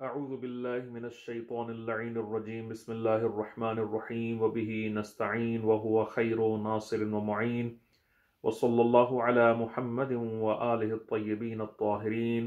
أعوذ بالله من الشيطان اللعين الرجيم بسم الله الرحمن الرحيم وبه نستعين وهو خير ناصر ومعين وصلى الله على محمد وآله الطيبين الطاهرين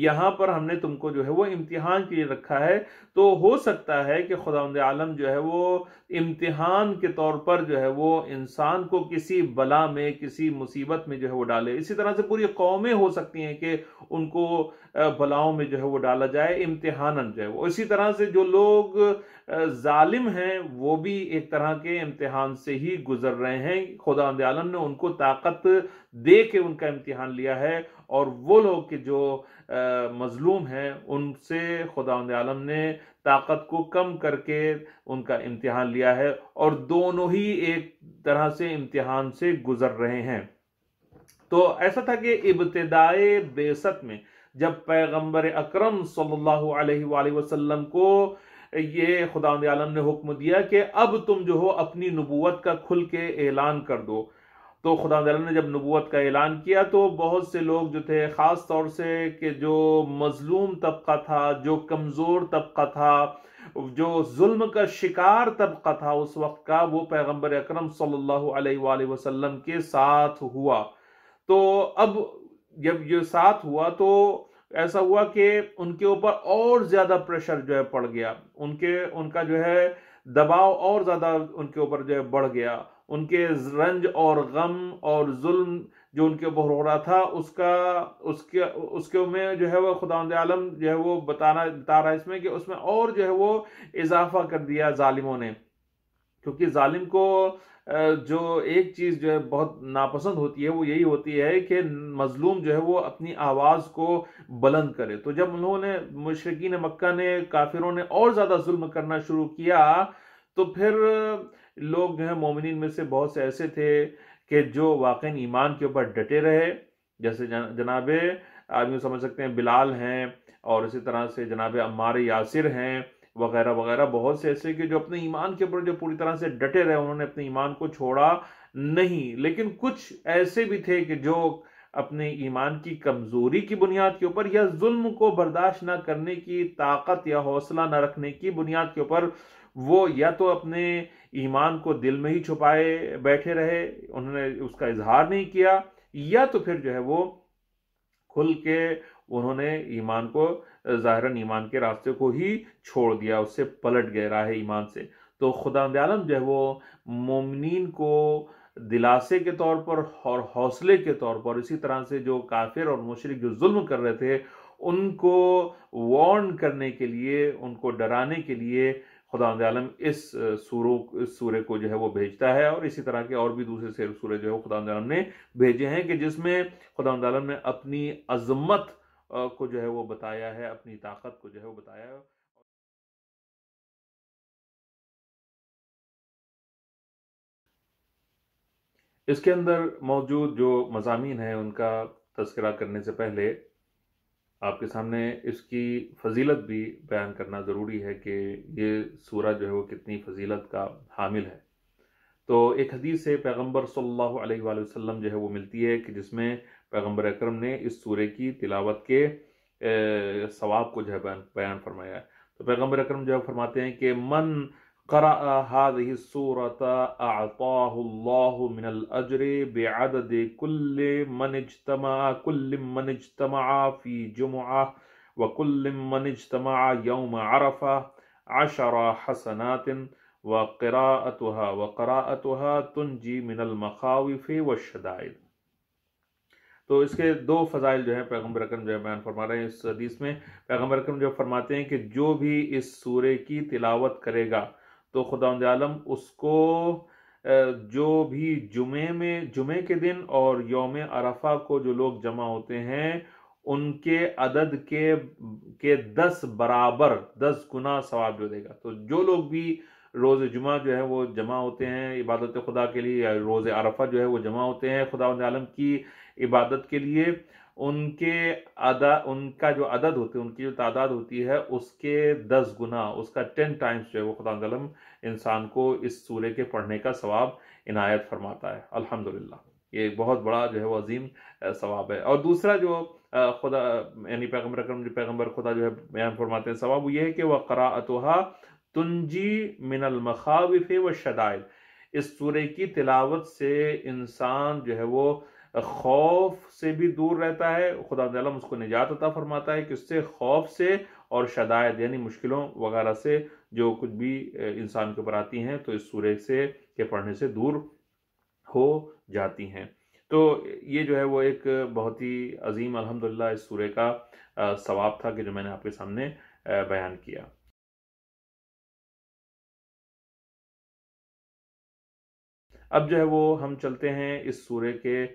یہاں پر ہم نے تم کو جو ہے وہ امتحان کے لیے رکھا ہے، تو ہو سکتا ہے کہ خداوند عالم جو ہے وہ امتحان کے طور پر جو ہے وہ انسان کو کسی بلا میں، کسی مصیبت میں جو ہے وہ ڈالے۔ اسی طرح سے پوری قومیں ہو سکتی ہیں کہ ان کو بلاؤں میں جو ہے وہ ڈالا جائے، امتحاناً جو ہے وہ۔ اسی طرح سے جو لوگ ظالم ہیں وہ بھی ایک طرح کے امتحان سے ہی گزر رہے ہیں، خداوند عالم نے ان کو طاقت دے کے ان کا امتحان لیا ہے، اور وہ لوگ کہ جو مظلوم ہیں ان سے خداوند عالم نے طاقت کو کم کر کے ان کا امتحان لیا ہے، اور دونوں ہی ایک طرح سے امتحان سے گزر رہے ہیں۔ تو ایسا تھا کہ ابتدائے بعثت میں جب پیغمبر اکرم صلی اللہ علیہ وآلہ وسلم کو یہ خداوند عالم نے حکم دیا کہ اب تم جو ہو اپنی نبوت کا کھل کے اعلان کر دو، تو خداوند عالم نے جب نبوت کا اعلان کیا تو بہت سے لوگ جو تھے، خاص طور سے کہ جو مظلوم طبقہ تھا، جو کمزور طبقہ تھا، جو ظلم کا شکار طبقہ تھا اس وقت کا، وہ پیغمبر اکرم صلی اللہ علیہ وآلہ وسلم کے ساتھ ہوا۔ تو اب جب یہ ساتھ ہوا تو ایسا ہوا کہ ان کے اوپر اور زیادہ پریشر جو ہے پڑ گیا، ان کا جو ہے دباؤ اور زیادہ ان کے اوپر جو ہے بڑھ گیا، ان کے رنج اور غم اور ظلم جو ان کے اوپر ہو رہا تھا اس کے میں جو ہے وہ خداوند عالم جو ہے وہ بتا رہا ہے اس میں کہ اس میں اور جو ہے وہ اضافہ کر دیا ظالموں نے، کیونکہ ظالم کو جو ایک چیز جو ہے بہت ناپسند ہوتی ہے وہ یہی ہوتی ہے کہ مظلوم جو ہے وہ اپنی آواز کو بلند کرے۔ تو جب انہوں نے مشرکین مکہ نے، کافروں نے اور زیادہ ظلم کرنا شروع کیا، تو پھر لوگ جو ہیں مومنین میں سے بہت سے ایسے تھے کہ جو واقعی ایمان کے اوپر ڈٹے رہے، جیسے جناب آدمی سمجھ سکتے ہیں بلال ہیں، اور اسی طرح سے جناب عمار یاسر ہیں وغیرہ وغیرہ، بہت سے ایسے کہ جو اپنے ایمان کے اوپر جو پوری طرح سے ڈٹے رہے، انہوں نے اپنے ایمان کو چھوڑا نہیں۔ لیکن کچھ ایسے بھی تھے کہ جو اپنے ایمان کی کمزوری کی بنیاد کے اوپر، یا ظلم کو برداشت نہ کرنے کی طاقت یا حوصلہ نہ رکھنے کی بنیاد کے اوپر، وہ یا تو اپنے ایمان کو دل میں ہی چھپائے بیٹھے رہے، انہوں نے اس کا اظہار نہیں کیا، یا تو پھر جو ہے وہ کھل کے انہوں نے ایمان کو، ظاہراً ایمان کے راستے کو ہی چھوڑ دیا، اس سے پلٹ گئے راہ ایمان سے۔ تو خداوند عالم جو ہے وہ مومنین کو دلاسے کے طور پر اور حوصلے کے طور پر، اسی طرح سے جو کافر اور مشرک جو ظلم کر رہے تھے ان کو وارن کرنے کے لیے، ان کو ڈرانے کے لیے خداوند عالم اس سورے کو جو ہے وہ بھیجتا ہے، اور اسی طرح کے اور بھی دوسرے سورے جو ہے خداوند عالم نے بھیجے ہیں کہ جس میں خداوند عالم نے اپنی عظمت کو جو ہے وہ بتایا ہے، اپنی طاقت کو جو ہے وہ بتایا ہے۔ اس کے اندر موجود جو مضامین ہیں ان کا تذکرہ کرنے سے پہلے آپ کے سامنے اس کی فضیلت بھی بیان کرنا ضروری ہے کہ یہ سورہ جو ہے وہ کتنی فضیلت کا حامل ہے۔ تو ایک حدیث سے پیغمبر صلی اللہ علیہ وآلہ وسلم جو ہے وہ ملتی ہے کہ جس میں پیغمبر اکرم نے اس سورے کی تلاوت کے ثواب کو جو ہے بیان فرمایا ہے۔ تو پیغمبر اکرم جو ہے فرماتے ہیں کہ من قرأ هذه السورة اعطاه الله من الاجر بعدد كل من اجتمع في جمعة وكل من اجتمع يوم عرفة 10 حسنات وقراءتها تنجي من المخاوف والشدائد۔ تو اس کے دو فضائل جو ہیں پیغمبر اکرم جو ہے بیان فرما رہے ہیں اس حدیث میں۔ پیغمبر اکرم جو فرماتے ہیں کہ جو بھی اس سورے کی تلاوت کرے گا تو خداوند عالم اس کو جو بھی جمعے کے دن اور یوم عرفہ کو جو لوگ جمع ہوتے ہیں ان کے عدد کے 10 برابر 10 گنا ثواب جو دے گا۔ تو جو لوگ بھی روز جمعہ جو ہے وہ جمع ہوتے ہیں عبادت خدا کے لیے، یا روز عرفہ جو ہے وہ جمع ہوتے ہیں خداوند عالم کی عبادت کے لیے، ان کا جو عدد ہوتے ہیں، ان کی جو تعداد ہوتی ہے اس کے 10 گنا، اس کا 10 ٹائمز جو ہے وہ خداوند عالم انسان کو اس سورے کے پڑھنے کا ثواب عنایت فرماتا ہے۔ الحمدللہ، یہ بہت بڑا جو ہے وہ عظیم ثواب ہے۔ اور دوسرا جو خدا یعنی پیغمبر اکرم جو پیغمبر خدا جو ہے بیان فرماتے ہیں ثواب، وہ یہ ہے کہ وَقَرَاءَتُهَا تُنْجِي مِنَ الْمَخَاوِفِ وَالشَّدَائِدِ، اس سورے کی تلاوت سے انسان جو ہے وہ خوف سے بھی دور رہتا ہے، خدا تعالیٰ اس کو نجات عطا فرماتا ہے کہ اس سے خوف سے اور شدائد یعنی مشکلوں وغیرہ سے جو کچھ بھی انسان کے اوپر آتی ہیں تو اس سورے سے کے پڑھنے سے دور ہو جاتی ہیں۔ تو یہ جو ہے وہ ایک بہت ہی عظیم الحمدللہ اس سورے کا ثواب تھا کہ جو میں نے آپ کے سامنے بیان کیا۔ اب جو ہے وہ ہم چلتے ہیں اس سورے کے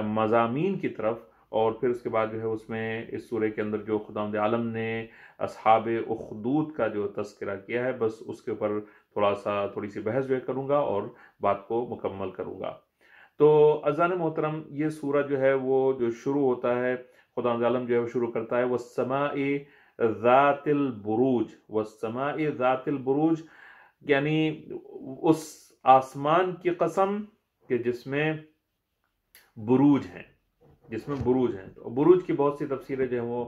مضامین کی طرف، اور پھر اس کے بعد جو ہے اس میں اس سورے کے اندر جو خداوند عالم نے اصحاب اخدود کا جو تذکرہ کیا ہے، بس اس کے اوپر تھوڑی سی بحث جو ہے کروں گا اور بات کو مکمل کروں گا۔ تو عزیزان محترم، یہ سورہ جو ہے وہ جو شروع ہوتا ہے، خداوند عالم جو ہے وہ شروع کرتا ہے وَالسَّمَاءِ ذَاتِ الْبُرُوجِ، وَالسَّمَاءِ ذَاتِ الْبُرُوجِ، یعنی اس آسمان کی قسم کہ جس میں بروج ہیں، تو بروج کی بہت سی تفسیریں جو ہیں وہ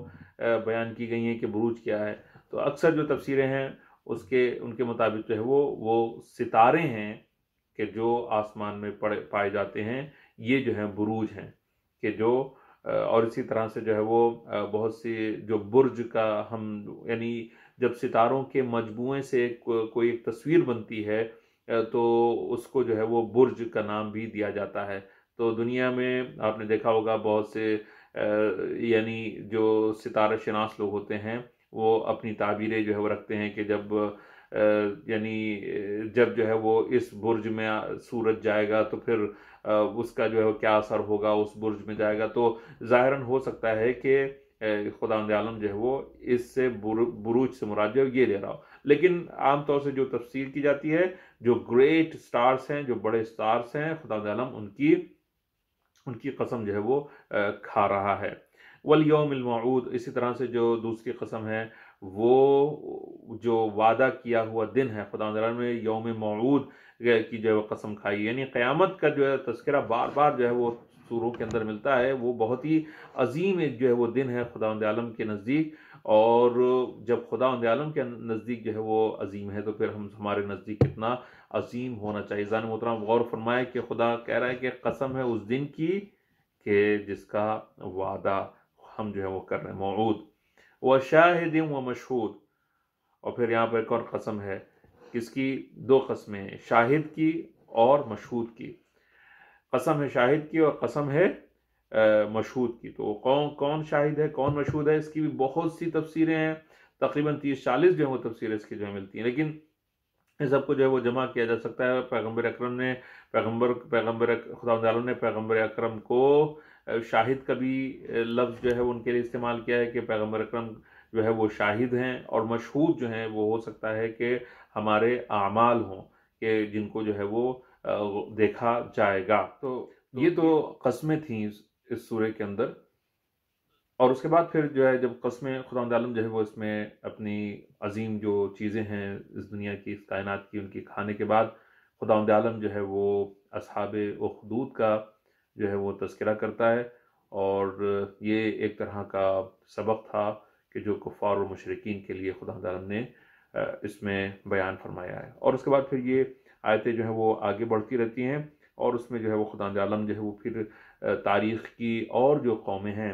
بیان کی گئی ہیں کہ بروج کیا ہے۔ تو اکثر جو تفسیریں ہیں ان کے مطابق جو ہے وہ ستارے ہیں کہ جو آسمان میں پائے جاتے ہیں، یہ جو ہیں بروج ہیں کہ جو اور اسی طرح سے جو ہے وہ بہت سی جو برج کا ہم یعنی جب ستاروں کے مجموعے سے کوئی ایک تصویر بنتی ہے تو اس کو جو ہے وہ برج کا نام بھی دیا جاتا ہے۔ تو دنیا میں آپ نے دیکھا ہوگا بہت سے یعنی جو ستارہ شناس لوگ ہوتے ہیں وہ اپنی تعبیریں جو ہے وہ رکھتے ہیں کہ جب جو ہے وہ اس برج میں سورج جائے گا تو پھر اس کا جو ہے کیا اثر ہوگا، اس برج میں جائے گا تو ظاہراً ہو سکتا ہے کہ خداوند عالم جو ہے وہ اس سے بروج سے مراد جو یہ لے رہا ہو، لیکن عام طور سے جو تفسیر کی جاتی ہے جو گریٹ سٹارز ہیں، جو بڑے سٹارز ہیں، خداوند عالم ان کی قسم جو ہے وہ کھا رہا ہے۔ والیوم الموعود، اسی طرح سے جو دوسری قسم ہے وہ جو وعدہ کیا ہوا دن ہے، خداوند عالم نے یوم موعود کی جو ہے قسم کھائی، یعنی قیامت کا جو ہے تذکرہ بار بار جو ہے وہ سوروں کے اندر ملتا ہے۔ وہ بہت ہی عظیم ایک جو ہے وہ دن ہے خداوند عالم کے نزدیک، اور جب خداوند عالم کے نزدیک جو ہے وہ عظیم ہے تو پھر ہمارے نزدیک کتنا عظیم ہونا چاہیے۔ زان محترم غور فرمائے کہ خدا کہہ رہا ہے کہ قسم ہے اس دن کی کہ جس کا وعدہ ہم جو ہے وہ کر رہے ہیں، موعود وَشَاهِدٍ وَمَشْهُودٍ، اور پھر یہاں پر ایک اور قسم ہے، کس کی؟ دو قسمیں ہیں، شاہد کی اور مشہود کی۔ قسم ہے شاہد کی اور قسم ہے مشہود کی۔ تو کون شاہد ہے، کون مشہود ہے، اس کی بھی بہت سی تفسیریں ہیں، تقریباً 30-40 جو ہے وہ تفسیریں اس کی جو ہے ملتی ہیں، لیکن اس سب کو جو ہے وہ جمع کیا جا سکتا ہے۔ پیغمبر اکرم نے خداوند عالم نے پیغمبر اکرم کو شاہد کا بھی لفظ جو ہے ان کے لیے استعمال کیا ہے کہ پیغمبر اکرم جو ہے وہ شاہد ہیں، اور مشہود جو ہیں وہ ہو سکتا ہے کہ ہمارے اعمال ہوں کہ جن کو جو ہے وہ دیکھا جائے گا۔ تو یہ تو قسمیں تھیں اس سورے کے اندر، اور اس کے بعد پھر جو ہے جب قسمیں خداوند عالم جو ہے وہ اس میں اپنی عظیم جو چیزیں ہیں اس دنیا کی، اس کائنات کی، ان کی کھانے کے بعد خداوند عالم جو ہے وہ اصحاب اخدود کا جو ہے وہ تذکرہ کرتا ہے، اور یہ ایک طرح کا سبق تھا کہ جو کفار اور مشرکین کے لیے خداوند عالم نے اس میں بیان فرمایا ہے۔ اور اس کے بعد پھر یہ آیتیں جو ہیں وہ آگے بڑھتی رہتی ہیں، اور اس میں جو ہے وہ خداوند عالم جو ہے وہ پھر تاریخ کی اور جو قومیں ہیں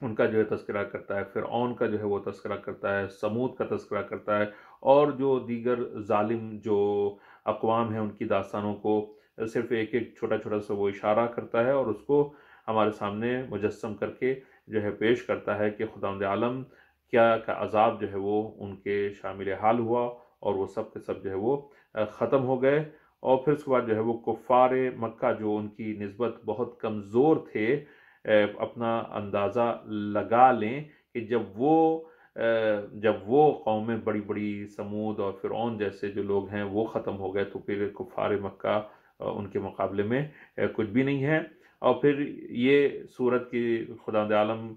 ان کا جو ہے تذکرہ کرتا ہے، فرعون کا جو ہے وہ تذکرہ کرتا ہے، سمود کا تذکرہ کرتا ہے، اور جو دیگر ظالم جو اقوام ہیں ان کی داستانوں کو صرف ایک چھوٹا چھوٹا سا وہ اشارہ کرتا ہے اور اس کو ہمارے سامنے مجسم کر کے جو ہے پیش کرتا ہے کہ خداوند عالم کیا کا عذاب جو ہے وہ ان کے شامل حال ہوا، اور وہ سب کے سب جو ہے وہ ختم ہو گئے۔ اور پھر اس کے بعد جو ہے وہ کفار مکہ جو ان کی نسبت بہت کمزور تھے، اپنا اندازہ لگا لیں کہ جب وہ قومیں بڑی بڑی سمود اور فرعون جیسے جو لوگ ہیں وہ ختم ہو گئے تو پھر کفار مکہ ان کے مقابلے میں کچھ بھی نہیں ہے۔ اور پھر یہ سورت کی خداوند عالم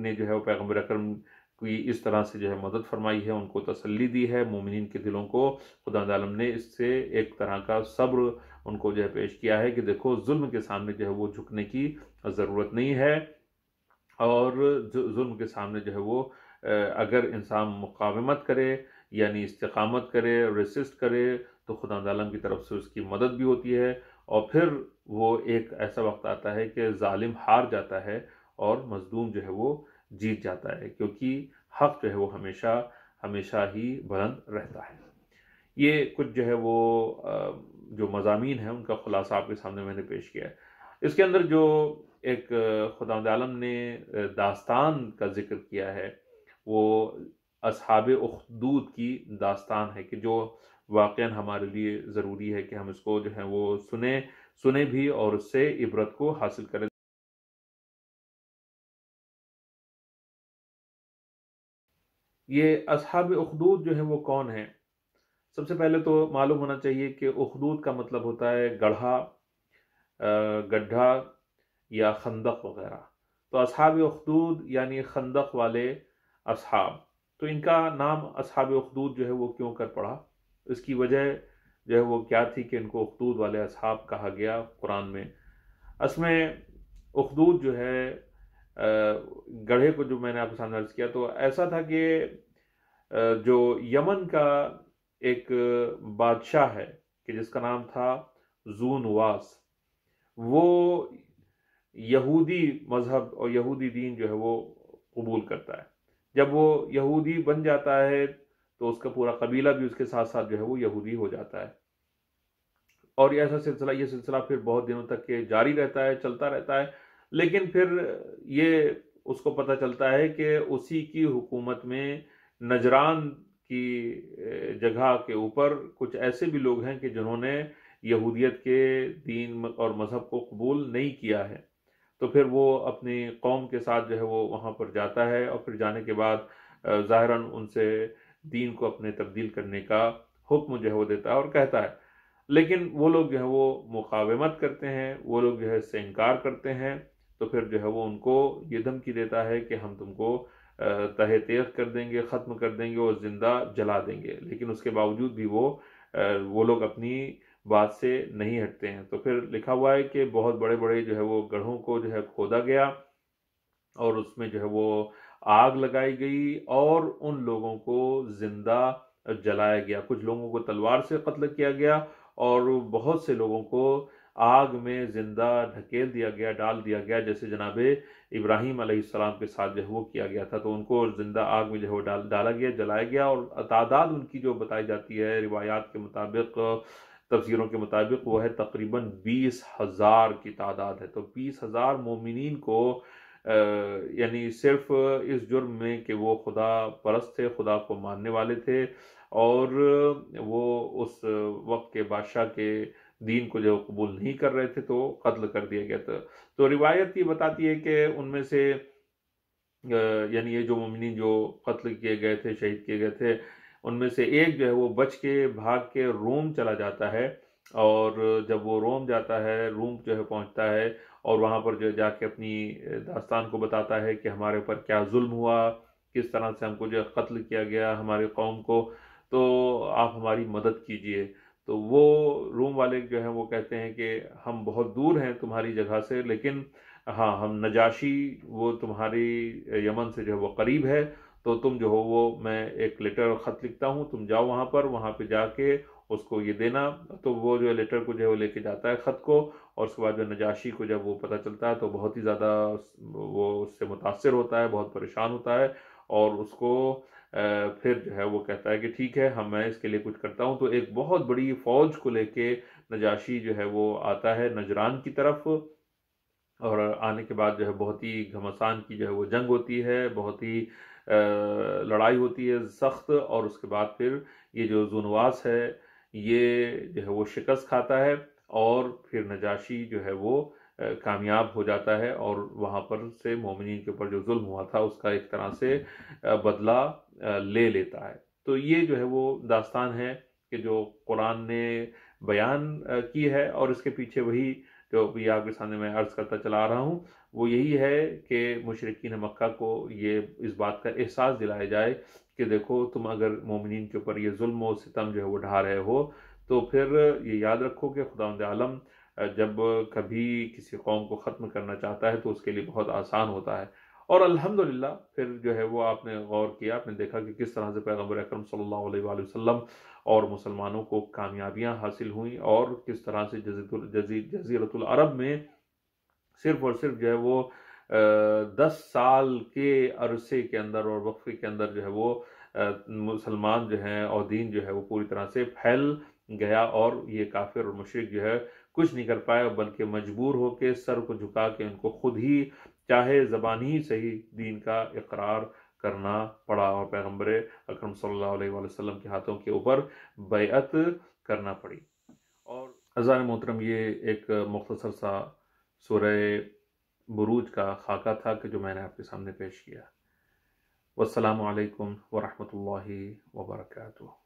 نے جو ہے وہ پیغمبر اکرم کی اس طرح سے جو ہے مدد فرمائی ہے، ان کو تسلی دی ہے، مومنین کے دلوں کو خداوند عالم نے اس سے ایک طرح کا صبر ان کو جو ہے پیش کیا ہے کہ دیکھو ظلم کے سامنے جو ہے وہ جھکنے کی ضرورت نہیں ہے، اور ظلم کے سامنے جو ہے وہ اگر انسان مقاومت کرے یعنی استقامت کرے، ریسسٹ کرے، تو خداوند عالم کی طرف سے اس کی مدد بھی ہوتی ہے، اور پھر وہ ایک ایسا وقت آتا ہے کہ ظالم ہار جاتا ہے اور مظلوم جو ہے وہ جیت جاتا ہے، کیونکہ حق جو ہے وہ ہمیشہ ہمیشہ ہی بلند رہتا ہے۔ یہ کچھ جو ہے وہ جو مضامین ہیں ان کا خلاصہ آپ کے سامنے میں نے پیش کیا ہے۔ اس کے اندر جو ایک خداوند عالم نے داستان کا ذکر کیا ہے، وہ اصحاب اخدود کی داستان ہے، کہ جو واقعاً ہمارے لیے ضروری ہے کہ ہم اس کو جو ہے وہ سنیں بھی اور اس سے عبرت کو حاصل کریں۔ یہ اصحاب اخدود جو ہیں وہ کون ہیں؟ سب سے پہلے تو معلوم ہونا چاہیے کہ اخدود کا مطلب ہوتا ہے گڑھا، گڈھا یا خندق وغیرہ۔ تو اصحاب اخدود یعنی خندق والے اصحاب۔ تو ان کا نام اصحاب اخدود جو ہے وہ کیوں کر پڑا؟ اس کی وجہ جو ہے وہ کیا تھی کہ ان کو اخدود والے اصحاب کہا گیا قرآن میں؟ اس میں اخدود جو ہے گڑھے کو جو میں نے آپ کے سامنے عرض کیا تو ایسا تھا کہ جو یمن کا ایک بادشاہ ہے کہ جس کا نام تھا ذو نواس، وہ یہودی مذہب اور یہودی دین جو ہے وہ قبول کرتا ہے۔ جب وہ یہودی بن جاتا ہے تو اس کا پورا قبیلہ بھی اس کے ساتھ ساتھ جو ہے وہ یہودی ہو جاتا ہے، اور یہ سلسلہ پھر بہت دنوں تک کے جاری رہتا ہے، چلتا رہتا ہے۔ لیکن پھر یہ اس کو پتہ چلتا ہے کہ اسی کی حکومت میں نجران کی جگہ کے اوپر کچھ ایسے بھی لوگ ہیں کہ جنہوں نے یہودیت کے دین اور مذہب کو قبول نہیں کیا ہے۔ تو پھر وہ اپنی قوم کے ساتھ جو ہے وہ وہاں پر جاتا ہے، اور پھر جانے کے بعد ظاہراً ان سے دین کو اپنے تبدیل کرنے کا حکم جو ہے وہ دیتا ہے اور کہتا ہے، لیکن وہ لوگ جو ہے وہ مقاومت کرتے ہیں، وہ لوگ جو ہے اس سے انکار کرتے ہیں۔ تو پھر جو ہے وہ ان کو یہ دھمکی دیتا ہے کہ ہم تم کو تہہ تیغ کر دیں گے، ختم کر دیں گے اور زندہ جلا دیں گے، لیکن اس کے باوجود بھی وہ لوگ اپنی بات سے نہیں ہٹتے ہیں۔ تو پھر لکھا ہوا ہے کہ بہت بڑے بڑے جو ہے وہ گڑھوں کو جو ہے کھودا گیا، اور اس میں جو ہے وہ آگ لگائی گئی اور ان لوگوں کو زندہ جلایا گیا۔ کچھ لوگوں کو تلوار سے قتل کیا گیا اور بہت سے لوگوں کو آگ میں زندہ ڈھکیل دیا گیا، ڈال دیا گیا، جیسے جناب ابراہیم علیہ السلام کے ساتھ جو ہے وہ کیا گیا تھا۔ تو ان کو زندہ آگ میں جو ہے وہ ڈالا گیا، جلایا گیا، اور تعداد ان کی جو بتائی جاتی ہے روایات کے مطابق، تفسیروں کے مطابق، وہ ہے تقریباً 20,000 کی تعداد ہے۔ تو 20,000 مومنین کو یعنی صرف اس جرم میں کہ وہ خدا پرست تھے، خدا کو ماننے والے تھے، اور وہ اس وقت کے بادشاہ کے دین کو جو قبول نہیں کر رہے تھے، تو قتل کر دیا گیا تھا۔ تو روایت یہ بتاتی ہے کہ ان میں سے یعنی یہ جو مومنین جو قتل کیے گئے تھے، شہید کیے گئے تھے، ان میں سے ایک جو ہے وہ بچ کے بھاگ کے روم چلا جاتا ہے، اور جب وہ روم جاتا ہے، روم جو ہے پہنچتا ہے، اور وہاں پر جو جا کے اپنی داستان کو بتاتا ہے کہ ہمارے اوپر کیا ظلم ہوا، کس طرح سے ہم کو جو قتل کیا گیا ہمارے قوم کو، تو آپ ہماری مدد کیجئے۔ تو وہ روم والے جو ہیں وہ کہتے ہیں کہ ہم بہت دور ہیں تمہاری جگہ سے، لیکن ہاں ہم نجاشی وہ تمہاری یمن سے جو ہے وہ قریب ہے، تو تم جو ہو وہ میں ایک لیٹر خط لکھتا ہوں، تم جاؤ وہاں پہ جا کے اس کو یہ دینا۔ تو وہ جو لیٹر کو جو ہے وہ لے کے جاتا ہے خط کو، اور اس کے بعد جو نجاشی کو جب وہ پتہ چلتا ہے تو بہت ہی زیادہ وہ اس سے متاثر ہوتا ہے، بہت پریشان ہوتا ہے، اور اس کو پھر جو ہے وہ کہتا ہے کہ ٹھیک ہے میں اس کے لیے کچھ کرتا ہوں۔ تو ایک بہت بڑی فوج کو لے کے نجاشی جو ہے وہ آتا ہے نجران کی طرف، اور آنے کے بعد جو ہے بہت ہی گھمسان کی جو ہے وہ جنگ ہوتی ہے، بہت ہی لڑائی ہوتی ہے سخت، اور اس کے بعد پھر یہ جو ذو نواس ہے یہ جو ہے وہ شکست کھاتا ہے، اور پھر نجاشی جو ہے وہ کامیاب ہو جاتا ہے، اور وہاں پر سے مومنین کے اوپر جو ظلم ہوا تھا اس کا ایک طرح سے بدلہ لے لیتا ہے۔ تو یہ جو ہے وہ داستان ہے کہ جو قرآن نے بیان کی ہے، اور اس کے پیچھے وہی جو بھی آپ کے سامنے میں عرض کرتا چلا آ رہا ہوں، وہ یہی ہے کہ مشرکین مکہ کو یہ اس بات کا احساس دلایا جائے کہ دیکھو تم اگر مومنین کے اوپر یہ ظلم و ستم جو ہے وہ ڈھا رہے ہو، تو پھر یہ یاد رکھو کہ خداوند عالم جب کبھی کسی قوم کو ختم کرنا چاہتا ہے تو اس کے لیے بہت آسان ہوتا ہے۔ اور الحمدللہ پھر جو ہے وہ آپ نے غور کیا، آپ نے دیکھا کہ کس طرح سے پیغمبر اکرم صلی اللہ علیہ وآلہ وسلم اور مسلمانوں کو کامیابیاں حاصل ہوئیں، اور کس طرح سے جزیرۃ العرب میں صرف اور صرف جو ہے وہ 10 سال کے عرصے کے اندر اور وقفے کے اندر جو ہے وہ مسلمان جو ہیں اور دین جو ہے وہ پوری طرح سے پھیل گیا، اور یہ کافر اور مشرک جو ہے کچھ نہیں کر پائے، بلکہ مجبور ہو کے سر کو جھکا کے ان کو خود ہی چاہے زبان ہی صحیح دین کا اقرار کرنا پڑا، اور پیغمبر اکرم صلی اللہ علیہ وآلہ وسلم کے ہاتھوں کے اوپر بیعت کرنا پڑی۔ اور عزیزان محترم، یہ ایک مختصر سا سورہ بروج کا خاکہ تھا کہ جو میں نے آپ کے سامنے پیش کیا۔ والسلام علیکم ورحمۃ اللہ وبرکاتہ۔